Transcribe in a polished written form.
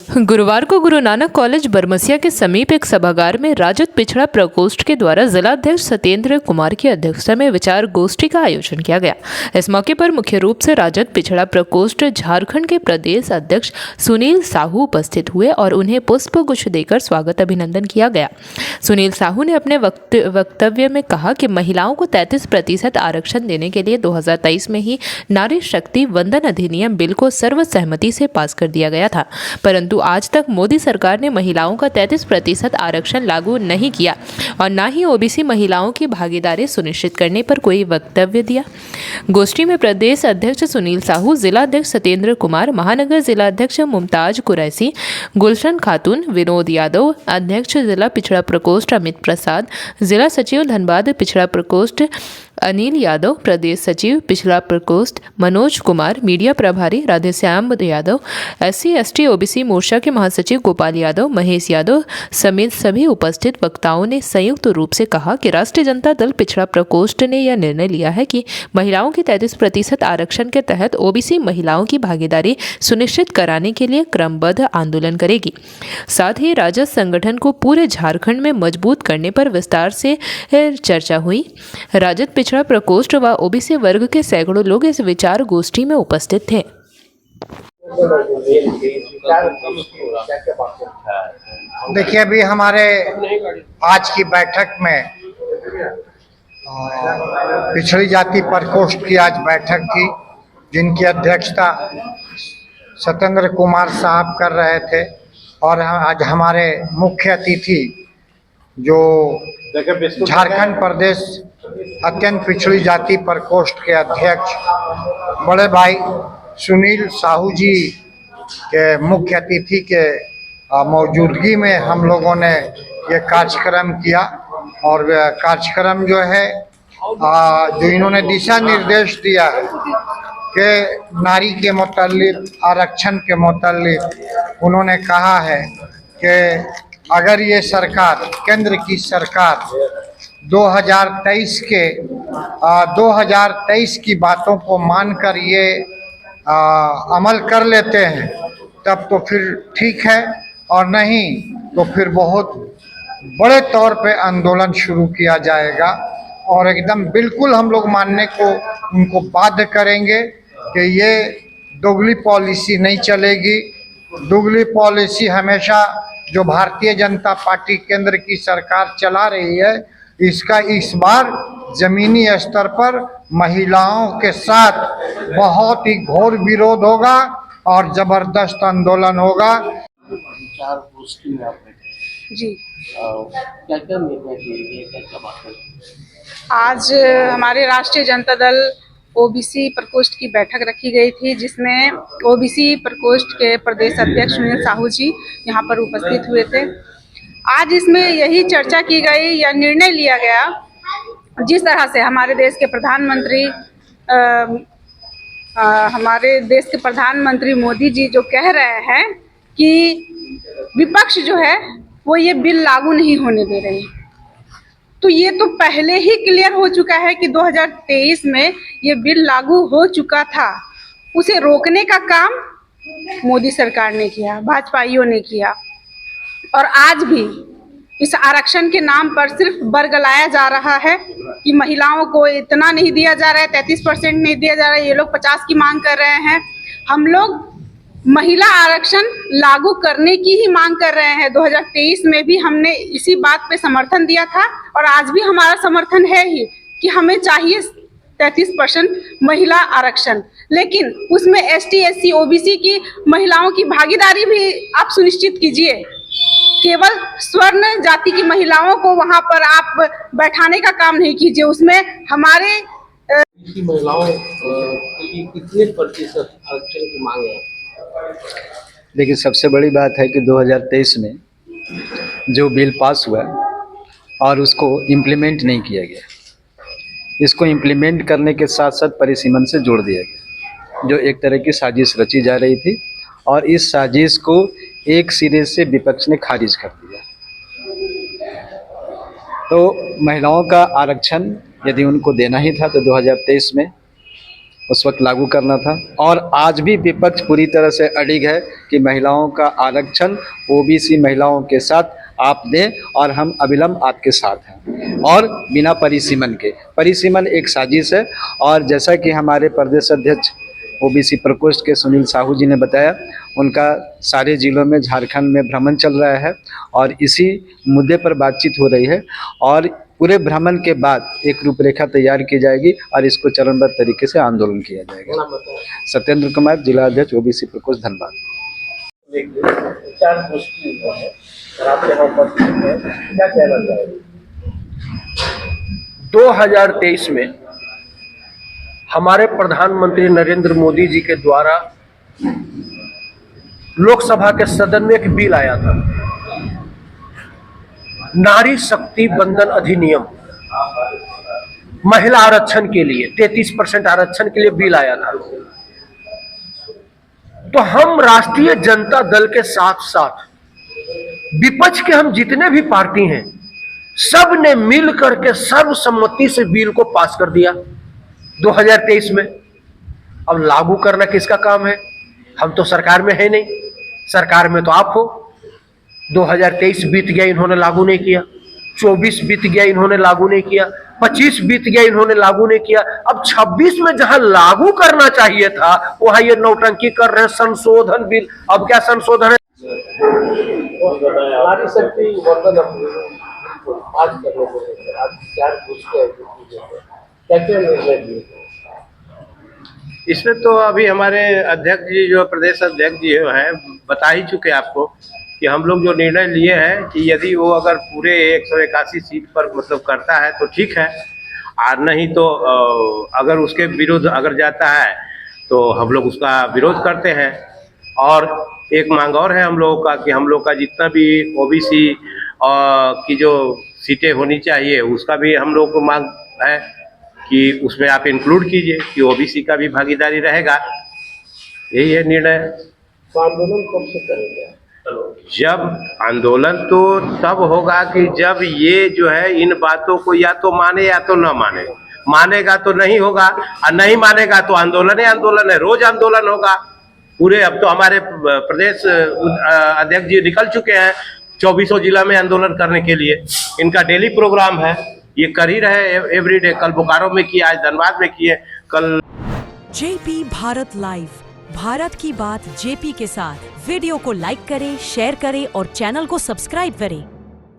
गुरुवार को गुरु नानक कॉलेज बरमसिया के समीप एक सभागार में राजद पिछड़ा प्रकोष्ठ के द्वारा जिलाध्यक्ष सत्येंद्र कुमार की अध्यक्षता में विचार गोष्ठी का आयोजन किया गया। इस मौके पर मुख्य रूप से राजद पिछड़ा प्रकोष्ठ झारखंड के प्रदेश अध्यक्ष सुनील साहू उपस्थित हुए और उन्हें पुष्प गुच्छ देकर स्वागत अभिनंदन किया गया। सुनील साहू ने अपने वक्तव्य में कहा कि महिलाओं को 33% आरक्षण देने के लिए 2023 में ही नारी शक्ति वंदन अधिनियम बिल को सर्वसहमति से पास कर दिया गया था, परंतु आज तक मोदी सरकार ने महिलाओं का 33% आरक्षण लागू नहीं किया और न ही ओबीसी महिलाओं की भागीदारी सुनिश्चित करने पर कोई वक्तव्य दिया। गोष्ठी में प्रदेश अध्यक्ष सुनील साहू, जिला अध्यक्ष सत्येंद्र कुमार, महानगर जिला अध्यक्ष मुमताज कुरैशी, गुलशन खातून, विनोद यादव, अध्यक्ष जिला पिछड़ा प्रकोष्ठ अमित प्रसाद, जिला सचिव धनबाद पिछड़ा प्रकोष्ठ अनिल यादव, प्रदेश सचिव पिछड़ा प्रकोष्ठ मनोज कुमार, मीडिया प्रभारी राधेश्याम यादव, SC/ST ओबीसी मोर्चा के महासचिव गोपाल यादव, महेश यादव समेत सभी उपस्थित वक्ताओं ने संयुक्त रूप से कहा कि राष्ट्रीय जनता दल पिछड़ा प्रकोष्ठ ने यह निर्णय लिया है कि महिलाओं की 33% आरक्षण के तहत ओबीसी महिलाओं की भागीदारी सुनिश्चित कराने के लिए क्रमबद्ध आंदोलन करेगी। साथ ही राजद संगठन को पूरे झारखंड में मजबूत करने पर विस्तार से चर्चा हुई। राजद पिछड़ा प्रकोष्ठ व ओबीसी वर्ग के सैकड़ों लोग इस विचार गोष्ठी में उपस्थित थे। देखिए, अभी हमारे आज की बैठक में पिछड़ी जाति प्रकोष्ठ की आज बैठक थी, जिनकी अध्यक्षता सत्येंद्र कुमार साहब कर रहे थे और आज हमारे मुख्य अतिथि जो झारखंड प्रदेश अत्यंत पिछड़ी जाति प्रकोष्ठ के अध्यक्ष बड़े भाई सुनील साहू जी के मुख्य अतिथि के मौजूदगी में हम लोगों ने ये कार्यक्रम किया। और कार्यक्रम जो है जो इन्होंने दिशा निर्देश दिया है कि नारी के मुताल्लिक आरक्षण के मुताल्लिक उन्होंने कहा है कि अगर ये सरकार, केंद्र की सरकार 2023 की बातों को मानकर ये अमल कर लेते हैं तब तो फिर ठीक है, और नहीं तो फिर बहुत बड़े तौर पे आंदोलन शुरू किया जाएगा और एकदम बिल्कुल हम लोग मानने को उनको बाध्य करेंगे कि ये दोगली पॉलिसी नहीं चलेगी। दोगली पॉलिसी हमेशा जो भारतीय जनता पार्टी केंद्र की सरकार चला रही है, इसका इस बार जमीनी स्तर पर महिलाओं के साथ बहुत ही घोर विरोध होगा और जबरदस्त आंदोलन होगा। जी, क्या निर्णय लिए, क्या बात है? आज हमारे राष्ट्रीय जनता दल ओबीसी प्रकोष्ठ की बैठक रखी गई थी, जिसमें ओबीसी प्रकोष्ठ के प्रदेश अध्यक्ष सुनील साहू जी यहाँ पर उपस्थित हुए थे। आज इसमें यही चर्चा की गई या निर्णय लिया गया, जिस तरह से हमारे देश के प्रधानमंत्री मोदी जी जो कह रहे हैं कि विपक्ष जो है वो ये बिल लागू नहीं होने दे रहे हैं, तो ये तो पहले ही क्लियर हो चुका है कि 2023 में ये बिल लागू हो चुका था। उसे रोकने का काम मोदी सरकार ने किया, भाजपाइयों ने किया, और आज भी इस आरक्षण के नाम पर सिर्फ बरगलाया जा रहा है कि महिलाओं को इतना नहीं दिया जा रहा है, 33% नहीं दिया जा रहा है, ये लोग 50 की मांग कर रहे हैं। हम लोग महिला आरक्षण लागू करने की ही मांग कर रहे हैं। 2023 में भी हमने इसी बात पे समर्थन दिया था और आज भी हमारा समर्थन है ही कि हमें चाहिए 33% महिला आरक्षण, लेकिन उसमें ST/SC OBC की महिलाओं की भागीदारी भी आप सुनिश्चित कीजिए। केवल स्वर्ण जाति की महिलाओं को वहां पर आप बैठाने का काम नहीं कीजिए। उसमें हमारे महिलाओं की कितने प्रतिशत आरक्षण की मांग है? देखिए, सबसे बड़ी बात है कि 2023 में जो बिल पास हुआ और उसको इम्प्लीमेंट नहीं किया गया, इसको इम्प्लीमेंट करने के साथ साथ परिसीमन से जोड़ दिया गया, जो एक तरह की साजिश रची जा रही थी और इस साजिश को एक सिरे से विपक्ष ने खारिज कर दिया। तो महिलाओं का आरक्षण यदि उनको देना ही था तो 2023 में उस वक्त लागू करना था। और आज भी विपक्ष पूरी तरह से अडिग है कि महिलाओं का आरक्षण ओबीसी महिलाओं के साथ आप दें और हम अविलंब आपके साथ हैं, और बिना परिसीमन के। परिसीमन एक साजिश है, और जैसा कि हमारे प्रदेश अध्यक्ष ओबीसी प्रकोष्ठ के सुनील साहू जी ने बताया, उनका सारे जिलों में झारखंड में भ्रमण चल रहा है और इसी मुद्दे पर बातचीत हो रही है, और पूरे भ्रमण के बाद एक रूपरेखा तैयार की जाएगी और इसको चरणबद्ध तरीके से आंदोलन किया जाएगा। सत्येंद्र कुमार, जिला अध्यक्ष ओबीसी प्रकोष्ठ, धनबाद। विचार गोष्ठी है और आप यहाँ उपस्थित हैं, क्या कहना चाहेंगे? 2023 में हमारे प्रधानमंत्री नरेंद्र मोदी जी के द्वारा लोकसभा के सदन में एक बिल आया था, नारी शक्ति बंधन अधिनियम, महिला आरक्षण के लिए 33% आरक्षण के लिए बिल आया था। तो हम राष्ट्रीय जनता दल के साथ साथ विपक्ष के हम जितने भी पार्टी हैं, सब ने मिल करके सर्वसम्मति से बिल को पास कर दिया 2023 में। अब लागू करना किसका काम है? हम तो सरकार में है नहीं, सरकार में तो आप हो। 2023 बीत गया, इन्होंने लागू नहीं किया। 24 बीत गया, इन्होंने लागू नहीं किया। 25 बीत गया, इन्होंने लागू नहीं किया। अब 26 में जहां लागू करना चाहिए था, वहां ये नौटंकी कर रहे हैं, संशोधन बिल। अब क्या संशोधन है? नारी शक्ति वर्धन आज करने को आज क्या निर्णय लिए? इसमें तो अभी हमारे अध्यक्ष जी, जो प्रदेश अध्यक्ष जी हैं, बता ही चुके आपको कि हम लोग जो निर्णय लिए हैं कि यदि वो अगर पूरे 181 सीट पर मतलब करता है तो ठीक है, और नहीं तो अगर उसके विरुद्ध अगर जाता है तो हम लोग उसका विरोध करते हैं। और एक मांग और है हम लोगों का कि हम लोग का जितना भी ओबीसी की जो सीटें होनी चाहिए, उसका भी हम लोग को मांग है कि उसमें आप इंक्लूड कीजिए कि ओबीसी का भी भागीदारी रहेगा। यही है निर्णय। तो आंदोलन कब से करेंगे? जब आंदोलन तो तब होगा कि जब ये जो है इन बातों को या तो माने या तो न माने। मानेगा तो नहीं होगा, और नहीं मानेगा तो आंदोलन ही आंदोलन है, रोज आंदोलन होगा पूरे। अब तो हमारे प्रदेश अध्यक्ष जी निकल चुके हैं 24 जिला में आंदोलन करने के लिए। इनका डेली प्रोग्राम है, ये कर ही रहे एवरीडे। कल बोकारो में किए, आज धनबाद में किए, कल। जेपी भारत लाइव, भारत की बात जेपी के साथ। वीडियो को लाइक करें, शेयर करें और चैनल को सब्सक्राइब करें।